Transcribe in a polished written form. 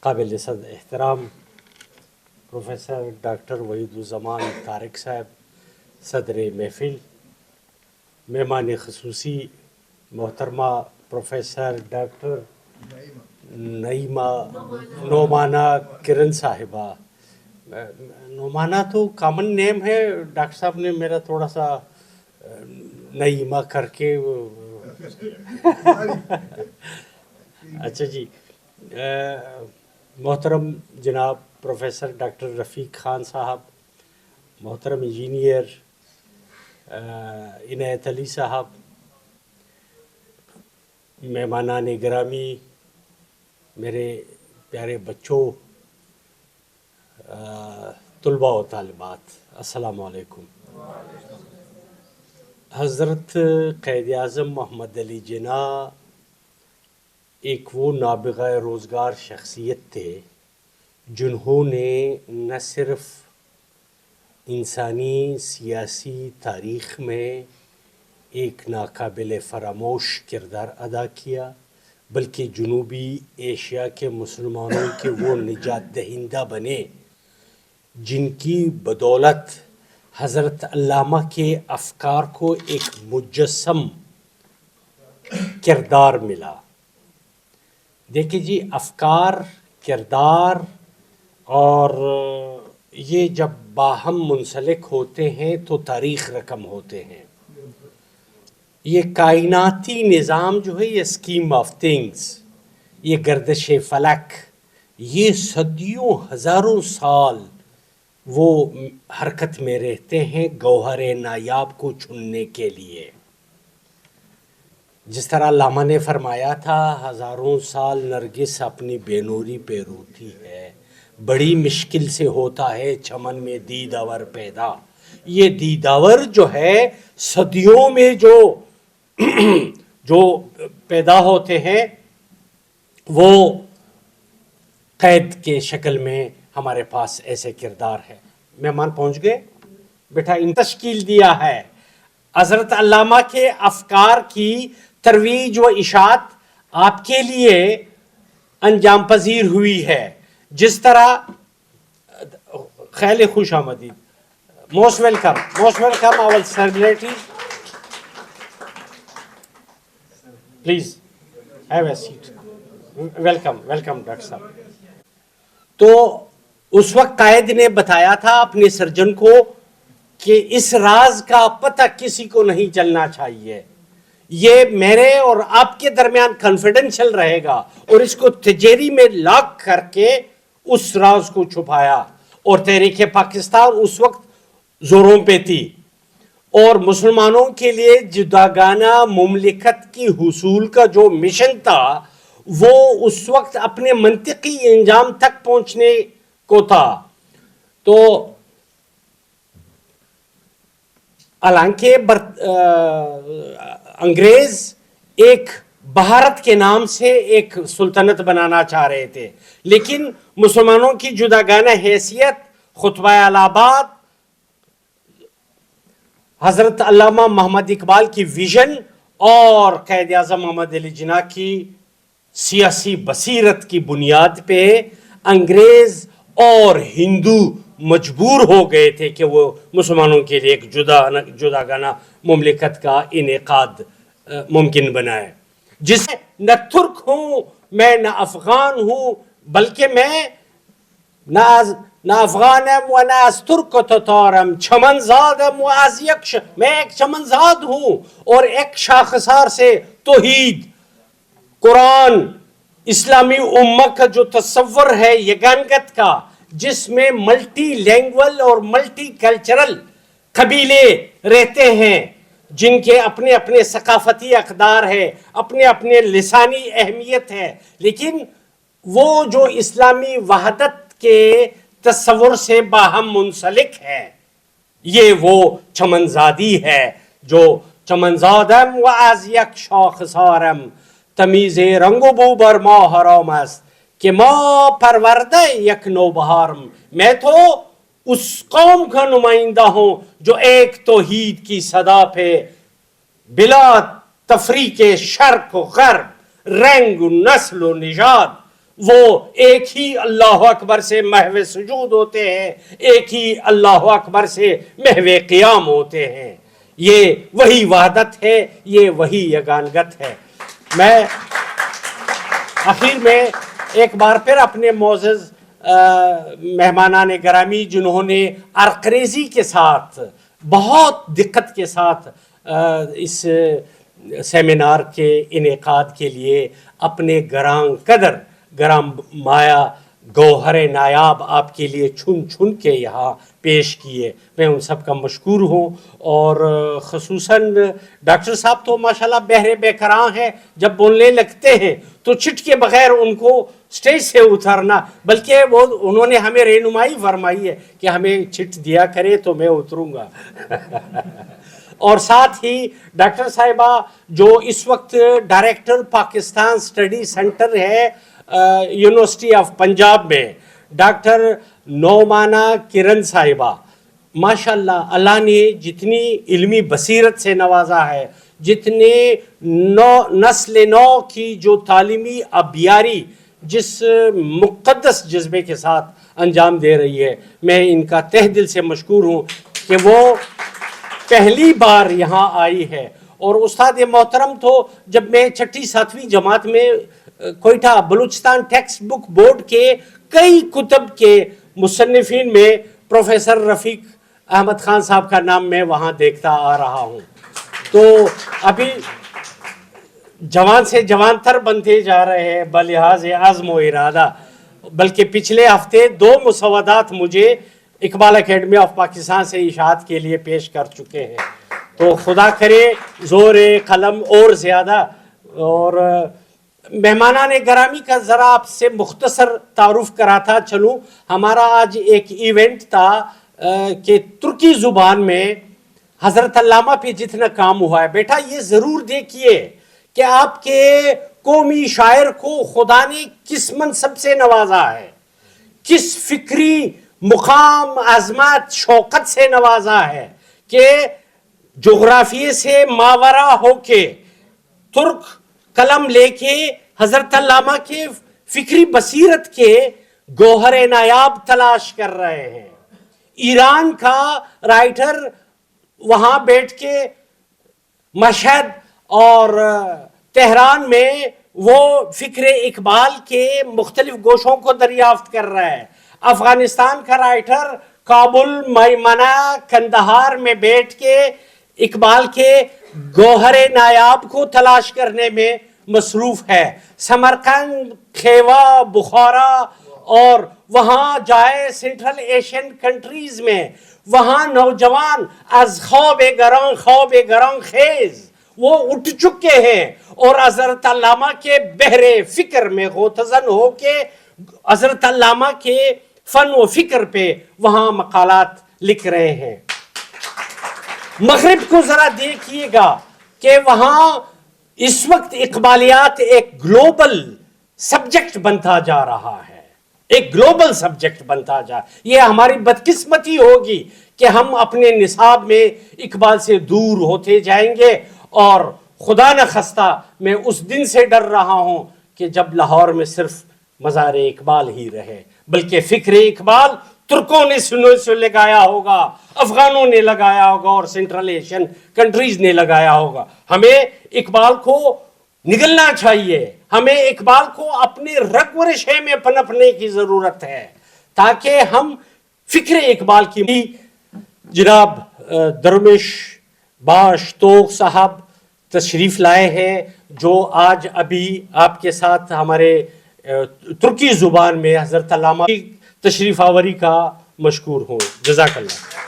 قابل صد احترام پروفیسر ڈاکٹر وحید الزمان طارق صاحب صدر محفل، مہمان خصوصی محترمہ پروفیسر ڈاکٹر نعیمہ نعمانہ کرن صاحبہ. نعمانہ تو کامن نیم ہے، ڈاکٹر صاحب نے میرا تھوڑا سا نعیمہ کر کے اچھا جی. محترم جناب پروفیسر ڈاکٹر رفیق خان صاحب، محترم انجینئر عنایت علی صاحب، مہمانان گرامی، میرے پیارے بچوں، طلباء و طالبات، السلام علیکم. حضرت قائد اعظم محمد علی جناح ایک وہ نابغہ روزگار شخصیت تھے جنہوں نے نہ صرف انسانی سیاسی تاریخ میں ایک ناقابل فراموش کردار ادا کیا، بلکہ جنوبی ایشیا کے مسلمانوں کے وہ نجات دہندہ بنے جن کی بدولت حضرت علامہ کے افکار کو ایک مجسم کردار ملا. دیکھیں جی، افکار، کردار اور یہ جب باہم منسلک ہوتے ہیں تو تاریخ رقم ہوتے ہیں. یہ کائناتی نظام جو ہے، یہ اسکیم آف تھنگس، یہ گردش فلک، یہ صدیوں ہزاروں سال وہ حرکت میں رہتے ہیں گوہر نایاب کو چننے کے لیے. جس طرح علامہ نے فرمایا تھا، ہزاروں سال نرگس اپنی بے نوری پہ روتی ہے، بڑی مشکل سے ہوتا ہے چمن میں دیداور پیدا. یہ دیداور جو ہے صدیوں میں جو پیدا ہوتے ہیں وہ قید کے شکل میں ہمارے پاس ایسے کردار ہے. مہمان پہنچ گئے بیٹا. ان تشکیل دیا ہے. حضرت علامہ کے افکار کی ترویج و اشاعت آپ کے لیے انجام پذیر ہوئی ہے. جس طرح خیال خوش آمدید، most welcome our celebrity, please have a seat. Welcome doctor صاحب. تو اس وقت قائد نے بتایا تھا اپنے سرجن کو کہ اس راز کا پتہ کسی کو نہیں چلنا چاہیے، یہ میرے اور آپ کے درمیان کانفیڈنشل رہے گا، اور اس کو تجیری میں لاک کر کے اس راز کو چھپایا. اور تحریک پاکستان اس وقت زوروں پہ تھی، اور مسلمانوں کے لیے جداگانہ مملکت کی حصول کا جو مشن تھا وہ اس وقت اپنے منطقی انجام تک پہنچنے کو تھا. تو حالانکہ انگریز ایک بھارت کے نام سے ایک سلطنت بنانا چاہ رہے تھے، لیکن مسلمانوں کی جداگانہ حیثیت، خطبہ الہ آباد، حضرت علامہ محمد اقبال کی ویژن اور قائد اعظم محمد علی جناح کی سیاسی بصیرت کی بنیاد پہ انگریز اور ہندو مجبور ہو گئے تھے کہ وہ مسلمانوں کے لیے ایک جداگانہ مملکت کا انعقاد ممکن بنائے، جس میں نہ ترک ہوں میں، نہ افغان ہوں، بلکہ میں نہ افغانم و نہ از ترک و تتارم، چمن زادم و از میں ایک چمن زاد ہوں، اور ایک شاخسار سے توحید، قرآن، اسلامی امت کا جو تصور ہے یگانگت کا، جس میں ملٹی لینگویج اور ملٹی کلچرل قبیلے رہتے ہیں جن کے اپنے اپنے ثقافتی اقدار ہے، اپنے اپنے لسانی اہمیت ہے، لیکن وہ جو اسلامی وحدت کے تصور سے باہم منسلک ہے، یہ وہ چمن زادی ہے جو چمن زادم و از یک شاخسارم، تمیز رنگ و بو بر ما حرام است کہ ما پرورده یک نوبہارم. میں تو اس قوم کا نمائندہ ہوں جو ایک توحید کی صدا پہ بلا تفریق شرق و غرب، رنگ و نسل و نژاد وہ ایک ہی اللہ اکبر سے محو سجود ہوتے ہیں، ایک ہی اللہ اکبر سے محو قیام ہوتے ہیں. یہ وہی وحدت ہے، یہ وہی یگانگت ہے. میں آخر میں ایک بار پھر اپنے معزز مہمانان گرامی جنہوں نے عرقریزی کے ساتھ، بہت دقت کے ساتھ اس سیمینار کے انعقاد کے لیے اپنے گراں قدر، گراں مایا گوہر نایاب آپ کے لیے چھن چھن کے یہاں پیش کیے، میں ان سب کا مشکور ہوں. اور خصوصاً ڈاکٹر صاحب تو ماشاءاللہ بہرے بے کراں ہیں، جب بولنے لگتے ہیں تو چٹ کے بغیر ان کو سٹیج سے اترنا، بلکہ انہوں نے ہمیں رہنمائی فرمائی ہے کہ ہمیں چٹ دیا کرے تو میں اتروں گا. اور ساتھ ہی ڈاکٹر صاحبہ جو اس وقت ڈائریکٹر پاکستان اسٹڈی سینٹر ہے یونیورسٹی آف پنجاب میں، ڈاکٹر نعمانہ کرن صاحبہ، ماشاءاللہ اللہ نے جتنی علمی بصیرت سے نوازا ہے، جتنے نسل نو کی جو تعلیمی ابیاری جس مقدس جذبے کے ساتھ انجام دے رہی ہے، میں ان کا تہ دل سے مشکور ہوں کہ وہ پہلی بار یہاں آئی ہے. اور استاد محترم تو جب میں چھٹی ساتویں جماعت میں Quetta Balochistan text book board کے کئی کتب کے مصنفین میں پروفیسر رفیق احمد خان صاحب کا نام میں وہاں دیکھتا آ رہا ہوں. تو ابھی جوان سے جوان تر بنتے جا رہے ہیں بلحاظ عزم و ارادہ. بلکہ پچھلے ہفتے 2 مسودات مجھے اقبال اکیڈمی آف پاکستان سے اشاعت کے لیے پیش کر چکے ہیں. تو خدا کرے زور قلم اور زیادہ. اور مہمانان گرامی کا ذرا آپ سے مختصر تعارف کراتا چلوں. ہمارا آج ایک ایونٹ تھا کہ ترکی زبان میں حضرت علامہ پہ جتنا کام ہوا ہے، بیٹا یہ ضرور دیکھیے کہ آپ کے قومی شاعر کو خدا نے کس منصب سے نوازا ہے، کس فکری مقام، عظمت، شوقت سے نوازا ہے کہ جغرافیے سے ماورا ہو کے ترک قلم لے کے حضرت علامہ کے فکری بصیرت کے گوہر نایاب تلاش کر رہے ہیں. ایران کا رائٹر وہاں بیٹھ کے مشہد اور تہران میں وہ فکر اقبال کے مختلف گوشوں کو دریافت کر رہا ہے. افغانستان کا رائٹر کابل، میمنہ، کندہار میں بیٹھ کے اقبال کے گوہر نایاب کو تلاش کرنے میں مصروف ہے. سمرقند، کھیوا، بخارا اور وہاں جائے سینٹرل ایشین کنٹریز میں، وہاں نوجوان از خواب گراں خیز وہ اٹھ چکے ہیں اور حضرت علامہ کے بحر فکر میں غوطزن ہو کے حضرت علامہ کے فن و فکر پہ وہاں مقالات لکھ رہے ہیں. مغرب کو ذرا دیکھیے گا کہ وہاں اس وقت اقبالیات ایک گلوبل سبجیکٹ بنتا جا رہا ہے، ایک گلوبل سبجیکٹ بنتا جا. یہ ہماری بدقسمتی ہوگی کہ ہم اپنے نصاب میں اقبال سے دور ہوتے جائیں گے. اور خدا نخواستہ میں اس دن سے ڈر رہا ہوں کہ جب لاہور میں صرف مزار اقبال ہی رہے، بلکہ فکر اقبال ترکوں نے سے لگایا ہوگا، افغانوں نے لگایا ہوگا اور سینٹرل ایشین کنٹریز نے لگایا ہوگا. ہمیں اقبال کو نگلنا چاہیے، ہمیں اقبال کو اپنے رگ و رشے میں پنپنے کی ضرورت ہے تاکہ ہم فکر اقبال کی. جناب درویش باش توق صاحب تشریف لائے ہیں جو آج ابھی آپ کے ساتھ ہمارے ترکی زبان میں حضرت علامہ کی تشریف آوری کا مشکور ہوں. جزاک اللہ.